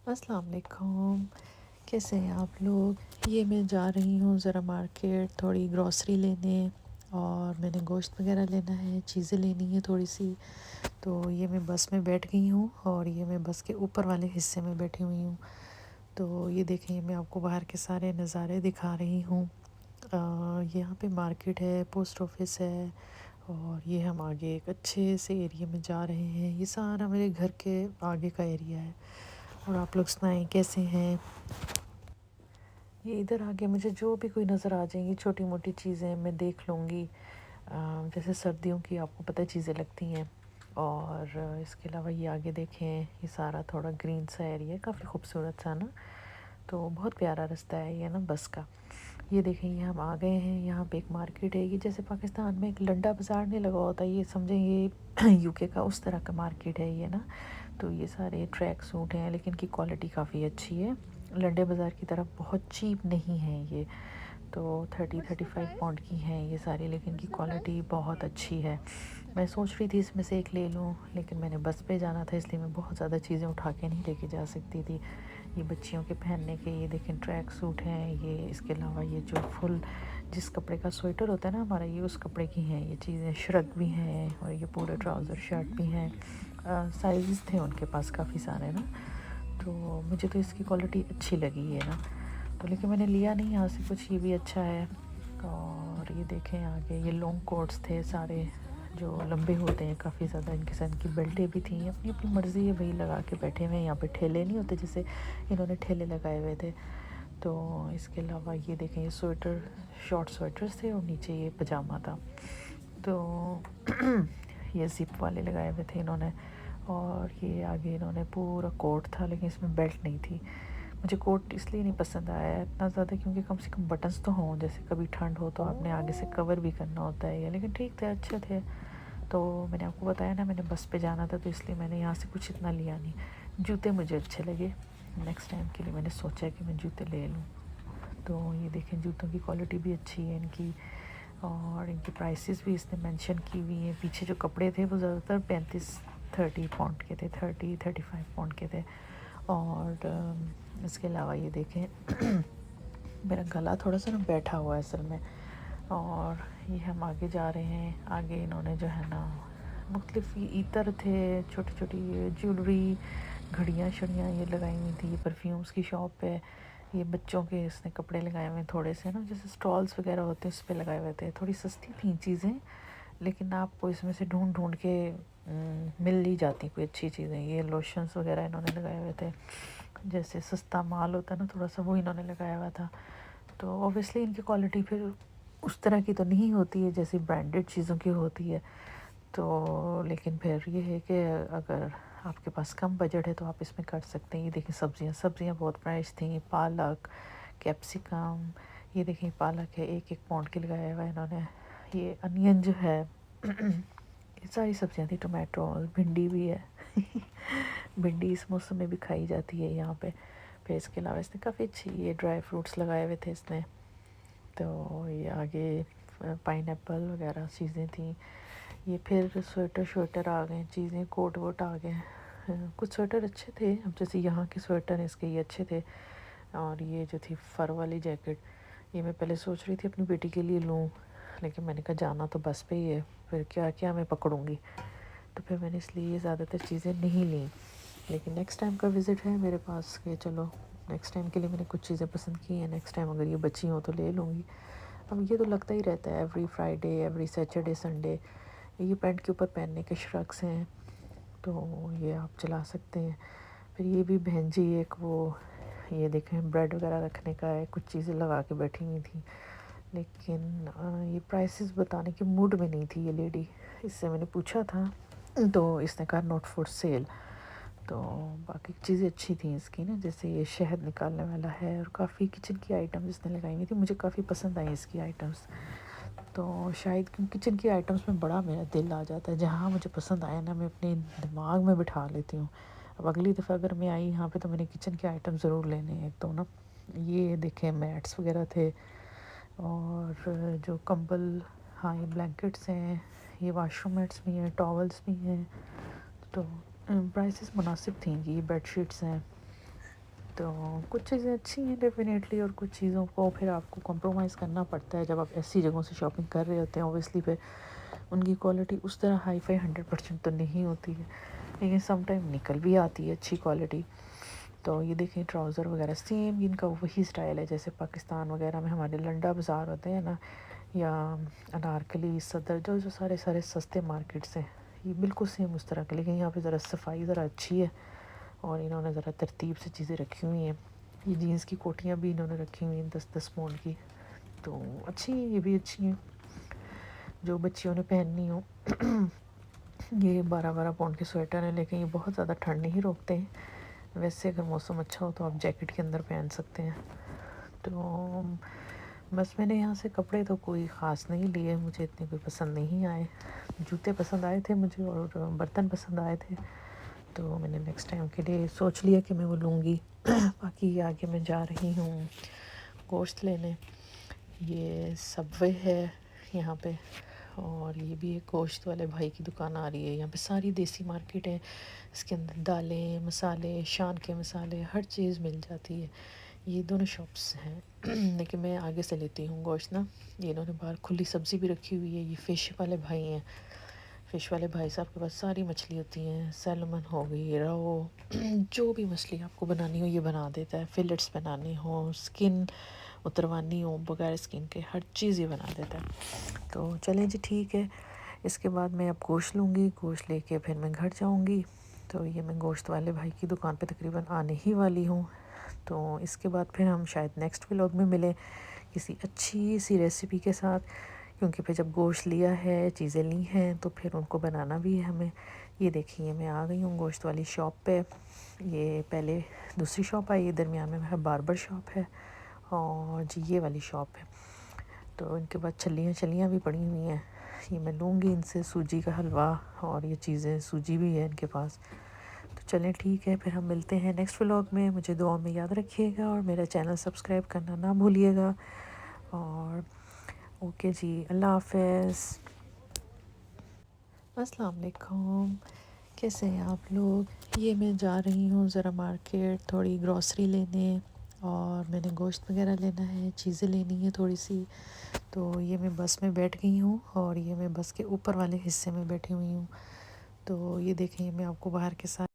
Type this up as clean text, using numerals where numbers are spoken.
السلام علیکم، کیسے ہیں آپ لوگ؟ یہ میں جا رہی ہوں ذرا مارکیٹ تھوڑی گروسری لینے، اور میں نے گوشت وغیرہ لینا ہے، چیزیں لینی ہے تھوڑی سی. تو یہ میں بس میں بیٹھ گئی ہوں، اور یہ میں بس کے اوپر والے حصے میں بیٹھی ہوئی ہوں. تو یہ دیکھیں، میں آپ کو باہر کے سارے نظارے دکھا رہی ہوں. یہاں پہ مارکیٹ ہے، پوسٹ آفس ہے، اور یہ ہم آگے ایک اچھے سے ایریے میں جا رہے ہیں. یہ سارا میرے گھر کے آگے کا ایریا ہے. اور آپ لوگ سنائیں کیسے ہیں؟ یہ ادھر آگے مجھے جو بھی کوئی نظر آ جائیں گی، چھوٹی موٹی چیزیں میں دیکھ لوں گی. جیسے سردیوں کی آپ کو پتہ چیزیں لگتی ہیں. اور اس کے علاوہ یہ آگے دیکھیں، یہ سارا تھوڑا گرین سا ایریا ہے، کافی خوبصورت سا نا. تو بہت پیارا رستہ ہے یہ نا بس کا. یہ دیکھیں، یہ ہم آ گئے ہیں. یہاں پہ ایک مارکیٹ ہے، یہ جیسے پاکستان میں ایک لنڈا بازار نہیں لگا ہوتا، یہ سمجھیں یہ یو کے کا اس طرح کا مارکیٹ ہے یہ نا. تو یہ سارے ٹریک سوٹ ہیں، لیکن ان کی کوالٹی کافی اچھی ہے. لنڈے بازار کی طرف بہت چیپ نہیں ہیں یہ. تو 35 کی ہیں یہ ساری، لیکن ان کی کوالٹی بہت اچھی ہے. میں سوچ رہی تھی اس میں سے ایک لے لوں، لیکن میں نے بس پہ جانا تھا، اس لیے میں بہت زیادہ چیزیں اٹھا کے نہیں لے کے جا سکتی تھی. یہ بچیوں کے پہننے کے، یہ دیکھیں ٹریک سوٹ ہیں یہ. اس کے علاوہ یہ جو فل جس کپڑے کا سویٹر ہوتا ہے نا ہمارا، یہ اس کپڑے کی ہیں یہ چیزیں. شرٹ بھی ہیں، اور یہ پورے ٹراؤزر شرٹ بھی ہیں. سائزز تھے ان کے پاس کافی سارے نا. تو مجھے تو اس کی کوالٹی اچھی لگی ہے نا. تو لیکن میں نے لیا نہیں یہاں سے کچھ. یہ بھی اچھا ہے. اور یہ دیکھیں آگے، یہ لانگ کوٹس تھے سارے جو لمبے ہوتے ہیں کافی زیادہ. ان کے ساتھ کی بیلٹیں بھی تھیں. اپنی اپنی مرضی ہے بھائی، لگا کے بیٹھے ہوئے ہیں. یہاں پہ ٹھیلے نہیں ہوتے جیسے انہوں نے ٹھیلے لگائے ہوئے تھے. تو اس کے علاوہ یہ دیکھیں، یہ سویٹر، شارٹ سویٹرز تھے، اور نیچے یہ پجامہ تھا. تو یہ زپ والے لگائے ہوئے تھے انہوں نے. اور یہ آگے انہوں نے پورا کوٹ تھا، لیکن اس میں بیلٹ نہیں تھی. مجھے کوٹ اس لیے نہیں پسند آیا اتنا زیادہ، کیونکہ کم سے کم بٹنز تو ہوں. جیسے کبھی ٹھنڈ ہو تو آپ نے آگے سے کور بھی کرنا ہوتا ہے. لیکن ٹھیک تھے، اچھے تھے. تو میں نے آپ کو بتایا نا، میں نے بس پہ جانا تھا، تو اس لیے میں نے یہاں سے کچھ اتنا لیا نہیں. جوتے مجھے اچھے لگے. نیکسٹ ٹائم کے لیے میں نے سوچا کہ میں جوتے لے لوں. تو یہ دیکھیں، جوتوں کی کوالٹی بھی اچھی ہے ان کی. اور ان کی پرائسز بھی اس نے مینشن کی ہوئی ہیں. پیچھے جو کپڑے تھے وہ زیادہ تر 30 پاؤنڈ کے تھے، 35 پاؤنڈ کے تھے. اور اس کے علاوہ یہ دیکھیں میرا گلا تھوڑا سا نا بیٹھا ہوا ہے اصل میں. اور یہ ہم آگے جا رہے ہیں. آگے انہوں نے جو ہے نا مختلف عطر تھے، چھوٹی چھوٹی جیولری، گھڑیاں شڑیاں یہ لگائی ہوئی تھی. یہ پرفیومز کی شاپ ہے. یہ بچوں کے اس نے کپڑے لگائے ہوئے ہیں تھوڑے سے نا، جیسے اسٹالس وغیرہ ہوتے ہیں اس پہ لگائے ہوئے تھے. تھوڑی سستی تھیں چیزیں، لیکن آپ کو اس میں سے ڈھونڈ ڈھونڈ کے مل ہی جاتی کوئی اچھی چیزیں. یہ لوشنس وغیرہ انہوں نے لگائے ہوئے تھے. جیسے سستا مال ہوتا ہے نا تھوڑا سا، وہ انہوں نے لگایا ہوا تھا. تو اوبیسلی ان کی کوالٹی پھر اس طرح کی تو نہیں ہوتی ہے جیسے برانڈڈ چیزوں کی ہوتی ہے. تو لیکن پھر یہ ہے کہ اگر آپ کے پاس کم بجٹ ہے تو آپ اس میں کر سکتے ہیں. یہ دیکھیں سبزیاں بہت پرائس تھیں. پالک، کیپسیکم، یہ دیکھیں پالک ہے 1 پاؤنڈ کی لگایا ہوا ہے انہوں نے. یہ انین جو ہے یہ ساری سبزیاں تھیں. ٹومیٹو، بھنڈی بھی ہے بھنڈی اس موسم میں بھی کھائی جاتی ہے یہاں پہ. پھر اس کے علاوہ اس نے کافی اچھی یہ ڈرائی فروٹس لگائے ہوئے تھے اس نے. تو یہ آگے پائن ایپل وغیرہ چیزیں تھیں. یہ پھر سویٹر آ گئے، چیزیں کوٹ ووٹ آ گئے. کچھ سویٹر اچھے تھے، اب جیسے یہاں کے سویٹر ہیں اس کے، یہ اچھے تھے. اور یہ جو تھی فر والی جیکٹ، یہ میں پہلے سوچ رہی تھی اپنی بیٹی کے لیے لوں، لیکن میں نے کہا جانا تو بس پہ ہی ہے، پھر کیا کیا میں پکڑوں گی. تو پھر میں نے اس لیے یہ زیادہ تر چیزیں نہیں لیں. لیکن نیکسٹ ٹائم کا وزٹ ہے میرے پاس کہ چلو نیکسٹ ٹائم کے لیے میں نے کچھ چیزیں پسند کی ہیں. نیکسٹ ٹائم اگر یہ بچی ہوں تو لے لوں گی. اب یہ تو لگتا ہی رہتا ہے every Friday, every Saturday, Sunday. یہ پینٹ کے اوپر پہننے کے شرکس ہیں، تو یہ آپ چلا سکتے ہیں. پھر یہ بھی بہن جی ایک وہ، یہ دیکھیں بریڈ وغیرہ رکھنے کا ہے، کچھ چیزیں لگا کے بیٹھی ہوئی تھیں. لیکن یہ پرائسز بتانے کے موڈ میں نہیں تھی یہ لیڈی. اس سے میں نے پوچھا تھا تو اس نے کہا نوٹ فور سیل. تو باقی چیزیں اچھی تھیں اس کی نا، جیسے یہ شہد نکالنے والا ہے، اور کافی کچن کی آئٹمز اس نے لگائی ہوئی تھی. مجھے کافی پسند آئی اس کی آئٹمز. تو شاید کچن کی آئٹمز میں بڑا میرا دل آ جاتا ہے. جہاں مجھے پسند آیا نا میں اپنے دماغ میں بٹھا لیتی ہوں. اب اگلی دفعہ اگر میں آئی یہاں پہ تو میں نے کچن کے آئٹم ضرور لینے ہیں ایک تو نا. یہ دیکھیں میٹس وغیرہ تھے، اور جو کمبل، ہاں یہ بلینکٹس ہیں، یہ واش روم میٹس بھی ہیں، ٹاولس بھی ہیں. تو پرائسز مناسب تھیں. یہ بیڈ شیٹس ہیں، تو کچھ چیزیں اچھی ہیں ڈیفینیٹلی، اور کچھ چیزوں کو پھر آپ کو کمپرومائز کرنا پڑتا ہے جب آپ ایسی جگہوں سے شاپنگ کر رہے ہوتے ہیں. اوبیسلی پھر ان کی کوالٹی اس طرح ہائی فائی 100% تو نہیں ہوتی ہے، لیکن سم ٹائم نکل بھی آتی ہے اچھی کوالٹی. تو یہ دیکھیں ٹراؤزر وغیرہ سیم ان کا وہی اسٹائل ہے جیسے پاکستان وغیرہ میں ہمارے لنڈا بازار ہوتے ہیں نا، یا انارکلی، صدر، جو سارے سستے مارکیٹس ہیں، یہ بالکل سیم اس طرح کے. لیکن یہاں پہ ذرا صفائی ذرا اچھی ہے، اور انہوں نے ذرا ترتیب سے چیزیں رکھی ہوئی ہیں. یہ جینس کی کوٹیاں بھی انہوں نے رکھی ہوئی ہیں 10-10 پاؤنڈ کی، تو اچھی ہیں، یہ بھی اچھی ہیں جو بچیوں نے پہننی ہو. یہ 12-12 پاؤنڈ کے سویٹر ہیں، لیکن یہ بہت زیادہ ٹھنڈ نہیں روکتے ہیں. ویسے اگر موسم اچھا ہو تو آپ جیکٹ کے اندر پہن سکتے ہیں. تو بس میں نے یہاں سے کپڑے تو کوئی خاص نہیں لیے، مجھے اتنے کوئی پسند نہیں آئے. جوتے پسند آئے تھے مجھے، اور برتن پسند آئے تھے، تو میں نے نیکسٹ ٹائم کے لیے سوچ لیا کہ میں وہ لوں گی. باقی آگے میں جا رہی ہوں گوشت لینے. یہ سب وے ہے یہاں پہ، اور یہ بھی ایک گوشت والے بھائی کی دکان آ رہی ہے. یہاں پہ ساری دیسی مارکیٹ ہے، اس کے اندر دالیں، مسالے، شان کے مسالے، ہر چیز مل جاتی ہے. یہ دونوں شاپس ہیں، لیکن میں آگے سے لیتی ہوں گوشت نا. یہ انہوں نے باہر کھلی سبزی بھی رکھی ہوئی ہے. یہ فش والے بھائی ہیں، فش والے بھائی صاحب کے پاس ساری مچھلی ہوتی ہیں. سیلمن ہو گئی، رو، جو بھی مچھلی آپ کو بنانی ہو یہ بنا دیتا ہے. فلٹس بنانی ہو، اسکن اتروانی ہو، بغیر اسکن کے ہر چیز یہ بنا دیتا ہے. تو چلیں جی ٹھیک ہے. اس کے بعد میں اب گوشت لوں گی، گوشت لے کے پھر میں گھر جاؤں گی. تو یہ میں گوشت والے بھائی کی دکان پہ تقریباً آنے ہی والی ہوں. تو اس کے بعد پھر ہم شاید نیکسٹ ولاگ میں ملیں کسی اچھی سی ریسیپی کے ساتھ، کیونکہ پھر جب گوشت لیا ہے، چیزیں لی ہیں، تو پھر ان کو بنانا بھی ہے ہمیں. یہ دیکھیے میں آ گئی ہوں گوشت والی شاپ پہ. یہ پہلے دوسری شاپ آئی، یہ درمیان میں باربر شاپ ہے، اور جی یہ والی شاپ ہے. تو ان کے بعد چھلیاں بھی پڑی ہوئی ہیں، یہ میں لوں گی ان سے. سوجی کا حلوہ اور یہ چیزیں، سوجی بھی ہے ان کے پاس. تو چلیں ٹھیک ہے، پھر ہم ملتے ہیں نیکسٹ ولاگ میں. مجھے دعا میں یاد رکھیے گا، اور میرا چینل سبسکرائب کرنا نہ بھولیے گا. اور اوکے جی، اللہ حافظ. السلام علیکم، کیسے ہیں آپ لوگ؟ یہ میں جا رہی ہوں ذرا مارکیٹ تھوڑی گروسری لینے، اور میں نے گوشت وغیرہ لینا ہے، چیزیں لینی ہے تھوڑی سی. تو یہ میں بس میں بیٹھ گئی ہوں، اور یہ میں بس کے اوپر والے حصے میں بیٹھی ہوئی ہوں. تو یہ دیکھیں میں آپ کو باہر کے ساتھ